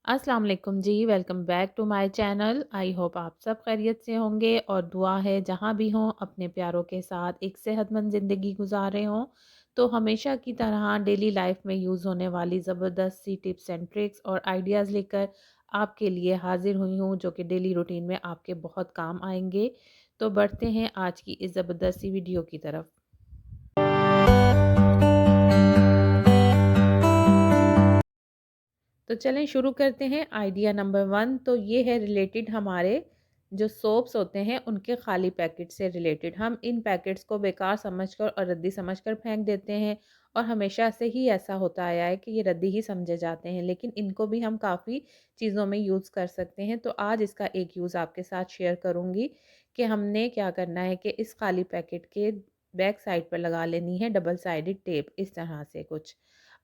अस्सलाम वालेकुम जी, welcome back to my channel. I hope आप सब खैरियत से होंगे और दुआ है जहाँ भी हों अपने प्यारों के साथ एक सेहतमंद ज़िंदगी गुजार रहे हों। तो हमेशा की तरह डेली लाइफ में यूज़ होने वाली ज़बरदस्त सी टिप्स एंड ट्रिक्स और आइडियाज़ लेकर आपके लिए हाज़िर हुई हूँ, जो कि डेली रूटीन में आपके बहुत काम आएँगे। तो बढ़ते हैं आज की इस ज़बरदस्त सी वीडियो की तरफ। तो चलें शुरू करते हैं। आइडिया नंबर 1 तो ये है रिलेटेड हमारे जो सोप्स होते हैं उनके खाली पैकेट से रिलेटेड। हम इन पैकेट्स को बेकार समझकर और रद्दी समझकर फेंक देते हैं और हमेशा से ही ऐसा होता आया है कि ये रद्दी ही समझे जाते हैं, लेकिन इनको भी हम काफ़ी चीज़ों में यूज़ कर सकते हैं। तो आज इसका एक यूज़ आपके साथ शेयर करूँगी कि हमने क्या करना है कि इस खाली पैकेट के बैक साइड पर लगा लेनी है डबल साइडेड टेप, इस तरह से कुछ।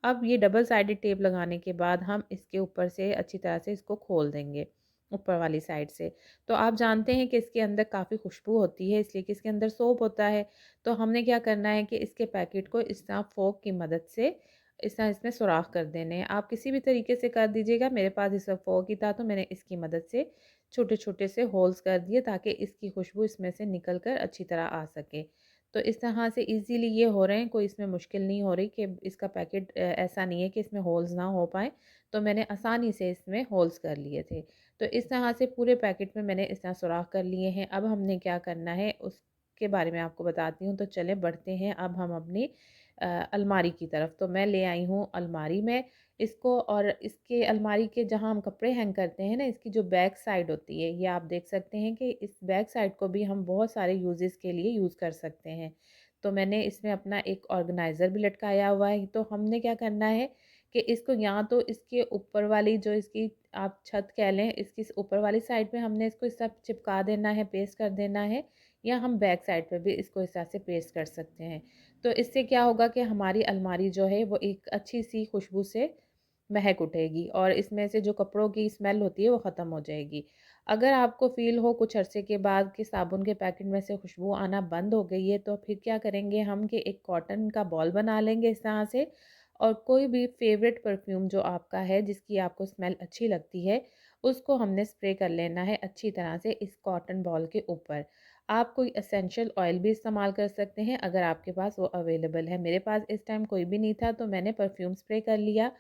अब ये डबल साइडेड टेप लगाने के बाद हम इसके ऊपर से अच्छी तरह से इसको खोल देंगे ऊपर वाली साइड से। तो आप जानते हैं कि इसके अंदर काफ़ी खुशबू होती है, इसलिए कि इसके अंदर सोप होता है। तो हमने क्या करना है कि इसके पैकेट को इस तरह फोक की मदद से इस तरह इसमें सुराख कर देने हैं। आप किसी भी तरीके से कर दीजिएगा, मेरे पास इस वक्त फोक ही था तो मैंने इसकी मदद से छोटे छोटे से होल्स कर दिए ताकि इसकी खुशबू इसमें से निकल कर अच्छी तरह आ सके। तो इस तरह से इजीली ये हो रहे हैं, कोई इसमें मुश्किल नहीं हो रही कि इसका पैकेट ऐसा नहीं है कि इसमें होल्स ना हो पाए। तो मैंने आसानी से इसमें होल्स कर लिए थे। तो इस तरह से पूरे पैकेट में मैंने इस तरह सुराख कर लिए हैं। अब हमने क्या करना है उसके बारे में आपको बताती हूँ। तो चले बढ़ते हैं अब हम अपनी अलमारी की तरफ। तो मैं ले आई हूँ अलमारी में इसको, और इसके अलमारी के जहाँ हम कपड़े हैंग करते हैं ना, इसकी जो बैक साइड होती है, ये आप देख सकते हैं कि इस बैक साइड को भी हम बहुत सारे यूजेस के लिए यूज़ कर सकते हैं। तो मैंने इसमें अपना एक ऑर्गेनाइज़र भी लटकाया हुआ है। तो हमने क्या करना है कि इसको या तो इसके ऊपर वाली जो इसकी आप छत कह लें, इसकी ऊपर वाली साइड पे हमने इसको इस तरह चिपका देना है, पेस्ट कर देना है, या हम बैक साइड पे भी इसको इस तरह से पेस्ट कर सकते हैं। तो इससे क्या होगा कि हमारी अलमारी जो है वो एक अच्छी सी खुशबू से महक उठेगी और इसमें से जो कपड़ों की स्मेल होती है वो ख़त्म हो जाएगी। अगर आपको फ़ील हो कुछ अरसे के बाद कि साबुन के पैकेट में से खुशबू आना बंद हो गई है, तो फिर क्या करेंगे हम कि एक कॉटन का बॉल बना लेंगे इस तरह से, और कोई भी फेवरेट परफ्यूम जो आपका है जिसकी आपको स्मेल अच्छी लगती है, उसको हमने स्प्रे कर लेना है अच्छी तरह से इस कॉटन बॉल के ऊपर। आप कोई एसेंशियल ऑयल भी इस्तेमाल कर सकते हैं अगर आपके पास वो अवेलेबल है। मेरे पास इस टाइम कोई भी नहीं था तो मैंने परफ्यूम स्प्रे कर लिया।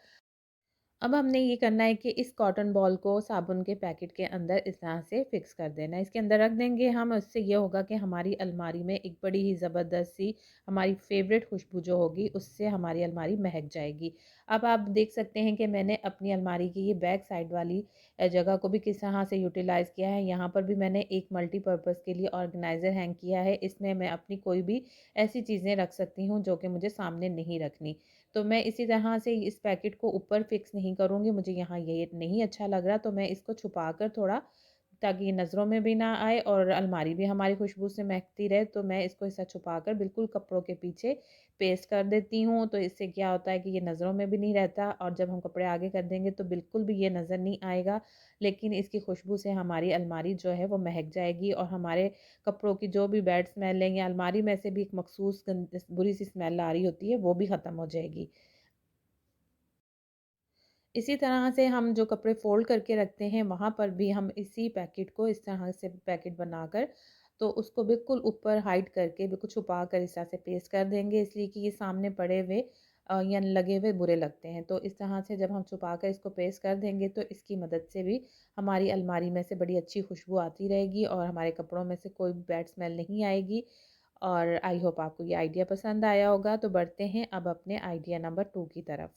अब हमने ये करना है कि इस कॉटन बॉल को साबुन के पैकेट के अंदर इस तरह से फिक्स कर देना है, इसके अंदर रख देंगे हम। उससे ये होगा कि हमारी अलमारी में एक बड़ी ही ज़बरदस्त सी हमारी फेवरेट खुशबू जो होगी उससे हमारी अलमारी महक जाएगी। अब आप देख सकते हैं कि मैंने अपनी अलमारी की ये बैक साइड वाली जगह को भी किस तरह से यूटिलाइज़ किया है। यहाँ पर भी मैंने एक मल्टीपर्पज़ के लिए ऑर्गेनाइज़र हैंग किया है। इसमें मैं अपनी कोई भी ऐसी चीज़ें रख सकती हूँ जो कि मुझे सामने नहीं रखनी। तो मैं इसी तरह से इस पैकेट को ऊपर फिक्स नहीं करूँगी, मुझे यहाँ ये नहीं अच्छा लग रहा, तो मैं इसको छुपा कर थोड़ा, ताकि ये नज़रों में भी ना आए और अलमारी भी हमारी खुशबू से महकती रहे, तो मैं इसको ऐसा छुपा कर बिल्कुल कपड़ों के पीछे पेस्ट कर देती हूँ। तो इससे क्या होता है कि ये नज़रों में भी नहीं रहता और जब हम कपड़े आगे कर देंगे तो बिल्कुल भी ये नज़र नहीं आएगा, लेकिन इसकी खुशबू से हमारी अलमारी जो है वो महक जाएगी और हमारे कपड़ों की जो भी बैड स्मेल है या अलमारी में से भी एक मखसूस बुरी सी स्मेल आ रही होती है वो भी ख़त्म हो जाएगी। इसी तरह से हम जो कपड़े फ़ोल्ड करके रखते हैं वहाँ पर भी हम इसी पैकेट को इस तरह से पैकेट बनाकर, तो उसको बिल्कुल ऊपर हाइड करके बिल्कुल छुपा कर इस तरह से पेस्ट कर देंगे, इसलिए कि ये सामने पड़े हुए या लगे हुए बुरे लगते हैं। तो इस तरह से जब हम छुपा कर इसको पेस्ट कर देंगे तो इसकी मदद से भी हमारी अलमारी में से बड़ी अच्छी खुशबू आती रहेगी और हमारे कपड़ों में से कोई बैड स्मेल नहीं आएगी। और आई होप आपको ये आइडिया पसंद आया होगा। तो बढ़ते हैं अब अपने आइडिया नंबर 2 की तरफ।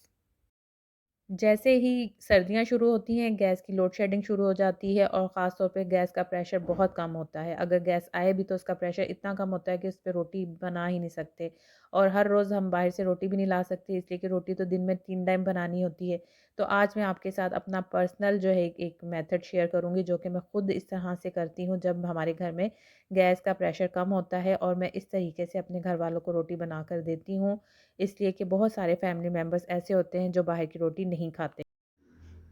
जैसे ही सर्दियाँ शुरू होती हैं, गैस की लोड शेडिंग शुरू हो जाती है और ख़ास तौर पे गैस का प्रेशर बहुत कम होता है। अगर गैस आए भी तो उसका प्रेशर इतना कम होता है कि उस पे रोटी बना ही नहीं सकते, और हर रोज़ हम बाहर से रोटी भी नहीं ला सकते, इसलिए कि रोटी तो दिन में 3 टाइम बनानी होती है। तो आज मैं आपके साथ अपना पर्सनल जो है एक मेथड शेयर करूँगी जो कि मैं खुद इस तरह से करती हूँ जब हमारे घर में गैस का प्रेशर कम होता है, और मैं इस तरीके से अपने घर वालों को रोटी बना कर देती हूँ। इसलिए कि बहुत सारे फैमिली मेंबर्स ऐसे होते हैं जो बाहर की रोटी नहीं खाते।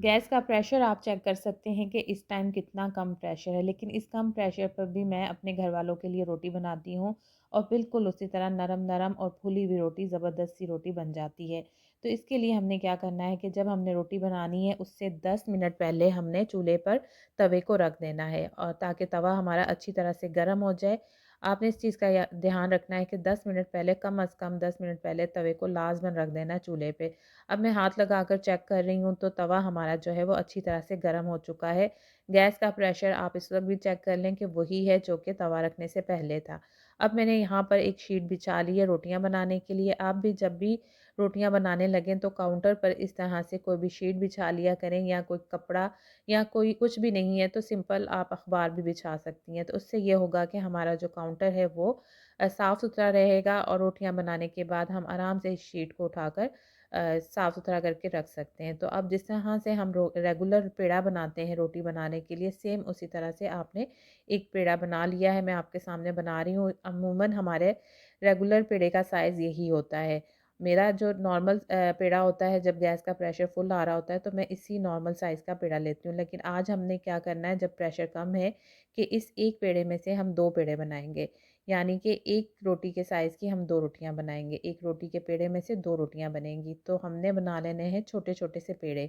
गैस का प्रेशर आप चेक कर सकते हैं कि इस टाइम कितना कम प्रेशर है, लेकिन इस कम प्रेशर पर भी मैं अपने घर वालों के लिए रोटी बनाती हूँ और बिल्कुल उसी तरह नरम नरम और फूली हुई रोटी, ज़बरदस्त सी रोटी बन जाती है। तो इसके लिए हमने क्या करना है कि जब हमने रोटी बनानी है उससे 10 मिनट पहले हमने चूल्हे पर तवे को रख देना है, और ताकि तवा हमारा अच्छी तरह से गर्म हो जाए। आपने इस चीज़ का ध्यान रखना है कि 10 मिनट पहले, कम अज़ कम 10 मिनट पहले तवे को लाज़मन रख देना है चूल्हे पे। अब मैं हाथ लगाकर चेक कर रही हूँ तो तवा हमारा जो है वो अच्छी तरह से गर्म हो चुका है। गैस का प्रेशर आप इस वक्त भी चेक कर लें कि वही है जो कि तवा रखने से पहले था। अब मैंने यहाँ पर एक शीट बिछा ली है रोटियाँ बनाने के लिए। आप भी जब भी रोटियाँ बनाने लगें तो काउंटर पर इस तरह से कोई भी शीट बिछा लिया करें, या कोई कपड़ा, या कोई कुछ भी नहीं है तो सिंपल आप अखबार भी बिछा सकती हैं। तो उससे ये होगा कि हमारा जो काउंटर है वो साफ़ सुथरा रहेगा, और रोटियाँ बनाने के बाद हम आराम से इस शीट को उठाकर साफ़ सुथरा करके रख सकते हैं। तो अब जिस तरह से हम रेगुलर पेड़ा बनाते हैं रोटी बनाने के लिए, सेम उसी तरह से आपने एक पेड़ा बना लिया है। मैं आपके सामने बना रही हूँ। अमूमन हमारे रेगुलर पेड़े का साइज़ यही होता है। मेरा जो नॉर्मल पेड़ा होता है, जब गैस का प्रेशर फुल आ रहा होता है तो मैं इसी नॉर्मल साइज़ का पेड़ा लेती हूँ। लेकिन आज हमने क्या करना है, जब प्रेशर कम है, कि इस एक पेड़े में से हम 2 पेड़े बनाएँगे। यानी कि एक रोटी के साइज़ की हम 2 रोटियाँ बनाएँगे। एक रोटी के पेड़े में से 2 रोटियाँ बनेंगी। तो हमने बना लेने हैं छोटे-छोटे से पेड़े।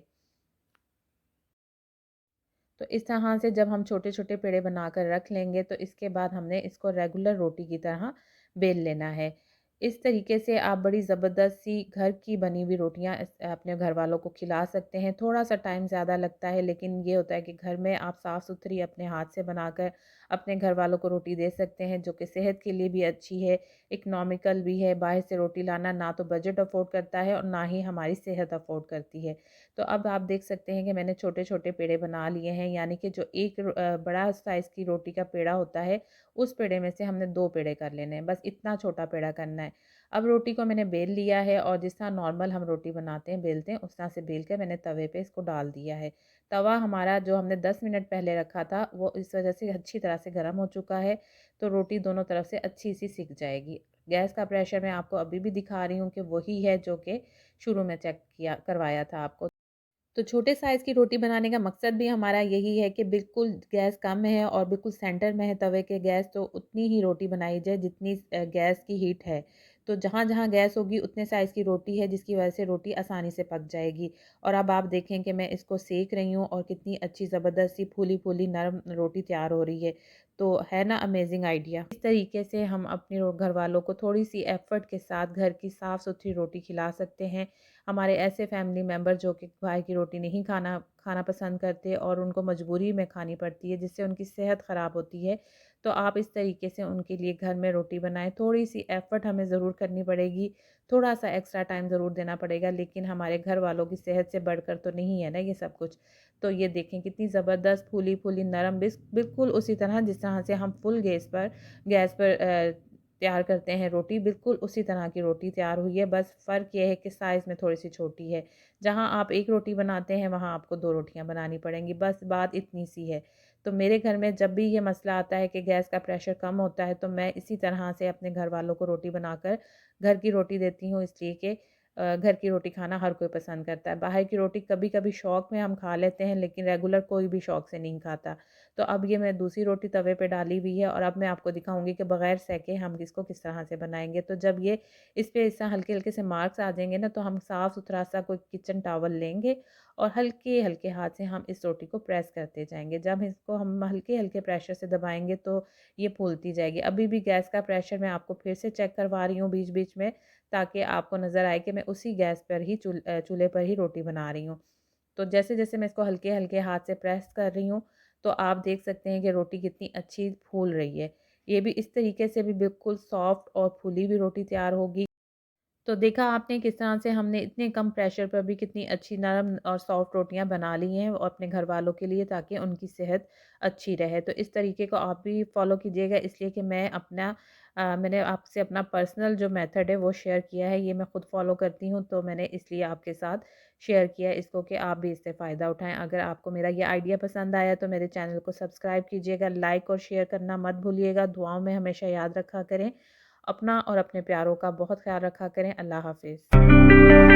तो इस तरह से जब हम छोटे-छोटे पेड़े बनाकर रख लेंगे तो इसके बाद हमने इसको रेगुलर रोटी की तरह बेल लेना है। इस तरीके से आप बड़ी ज़बरदस्त सी घर की बनी हुई रोटियाँ अपने घरवालों को खिला सकते हैं। थोड़ा-सा टाइम ज़्यादा लगता है, लेकिन ये होता है कि घर में आप साफ़-सुथरी अपने हाथ से बनाकर अपने घरवालों को रोटी दे सकते हैं, जो कि सेहत के लिए भी अच्छी है, इकोनॉमिकल भी है। बाहर से रोटी लाना ना तो बजट अफ़ोर्ड करता है और ना ही हमारी सेहत अफ़ोर्ड करती है। तो अब आप देख सकते हैं कि मैंने छोटे-छोटे पेड़े बना लिए हैं, यानी कि जो एक बड़ा साइज़ की रोटी का पेड़ा होता है, उस पेड़े में से हमने 2 पेड़े कर लेने हैं, बस इतना छोटा पेड़ा करना है। अब रोटी को मैंने बेल लिया है, और जिस तरह नॉर्मल हम रोटी बनाते हैं, बेलते हैं, उस तरह से बेल के मैंने तवे पे इसको डाल दिया है। तवा हमारा जो हमने 10 मिनट पहले रखा था, वो इस वजह से अच्छी तरह से गर्म हो चुका है, तो रोटी दोनों तरफ से अच्छी-सी सिक जाएगी। गैस का प्रेशर मैं आपको अभी भी दिखा रही हूँ कि वही है जो कि शुरू में चेक किया करवाया था आपको। तो छोटे साइज़ की रोटी बनाने का मकसद भी हमारा यही है कि बिल्कुल गैस कम है और बिल्कुल सेंटर में है तवे के गैस, तो उतनी ही रोटी बनाई जाए जितनी गैस की हीट है। तो जहाँ-जहाँ गैस होगी उतने साइज़ की रोटी है, जिसकी वजह से रोटी आसानी से पक जाएगी। और अब आप देखें कि मैं इसको सेक रही हूँ और कितनी अच्छी ज़बरदस्त सी फूली-फूली नरम रोटी तैयार हो रही है। तो है ना अमेज़िंग आइडिया? इस तरीके से हम अपने घरवालों को थोड़ी-सी एफ़र्ट के साथ घर की साफ़-सुथरी रोटी खिला सकते हैं। हमारे ऐसे फैमिली मेंबर जो कि बाहर की रोटी नहीं खाना खाना पसंद करते और उनको मजबूरी में खानी पड़ती है, जिससे उनकी सेहत ख़राब होती है, तो आप इस तरीके से उनके लिए घर में रोटी बनाएं। थोड़ी सी एफ़र्ट हमें ज़रूर करनी पड़ेगी, थोड़ा सा एक्स्ट्रा टाइम ज़रूर देना पड़ेगा, लेकिन हमारे घर वालों की सेहत से बढ़कर तो नहीं है ना ये सब कुछ। तो ये देखें कितनी ज़बरदस्त फूली फूली नरम, बिल्कुल उसी तरह जिस तरह से हम फुल गैस पर तैयार करते हैं रोटी, बिल्कुल उसी तरह की रोटी तैयार हुई है। बस फ़र्क ये है कि साइज़ में थोड़ी-सी छोटी है। जहाँ आप 1 रोटी बनाते हैं, वहाँ आपको 2 रोटियाँ बनानी पड़ेंगी, बस बात इतनी सी है। तो मेरे घर में जब भी ये मसला आता है कि गैस का प्रेशर कम होता है, तो मैं इसी तरह से अपने घरवालों को रोटी बनाकर घर की रोटी देती हूँ, इसलिए कि घर की रोटी खाना हर कोई पसंद करता है। बाहर की रोटी कभी-कभी शौक में हम खा लेते हैं, लेकिन रेगुलर कोई भी शौक से नहीं खाता। तो अब ये मैं दूसरी रोटी तवे पे डाली हुई है, और अब मैं आपको दिखाऊँगी कि बगैर सेके हम इसको किस तरह से बनाएँगे। तो जब ये इस पे इस तरह हल्के-हल्के से मार्क्स आ जाएँगे ना, तो हम साफ़-सुथरा सा कोई किचन टॉवल लेंगे और हल्के-हल्के हाथ से हम इस रोटी को प्रेस करते जाएँगे। जब इसको हम हल्के-हल्के प्रेशर से दबाएँगे तो ये फूलती जाएगी। अभी भी गैस का प्रेशर मैं आपको फिर से चेक करवा रही हूँ बीच-बीच में, ताकि आपको नज़र आए कि मैं उसी गैस पर ही चूल्हे पर ही रोटी बना रही हूँ। तो जैसे-जैसे मैं इसको हल्के-हल्के हाथ से प्रेस कर रही हूँ, तो आप देख सकते हैं कि रोटी कितनी अच्छी फूल रही है। ये भी इस तरीके से भी बिल्कुल सॉफ्ट और फूली हुई रोटी तैयार होगी। तो देखा आपने किस तरह से हमने इतने कम प्रेशर पर भी कितनी अच्छी नरम और सॉफ्ट रोटियां बना ली हैं और अपने घर वालों के लिए, ताकि उनकी सेहत अच्छी रहे। तो इस तरीके को आप भी फॉलो कीजिएगा, इसलिए कि मैंने आपसे अपना पर्सनल जो मेथड है वो शेयर किया है, ये मैं खुद फॉलो करती हूँ, तो मैंने इसलिए आपके साथ शेयर किया है इसको कि आप भी इससे फ़ायदा उठाएं। अगर आपको मेरा ये आइडिया पसंद आया तो मेरे चैनल को सब्सक्राइब कीजिएगा, लाइक और शेयर करना मत भूलिएगा। दुआओं में हमेशा याद रखा करें। अपना और अपने प्यारों का बहुत ख्याल रखा करें। अल्लाह हाफ़िज़।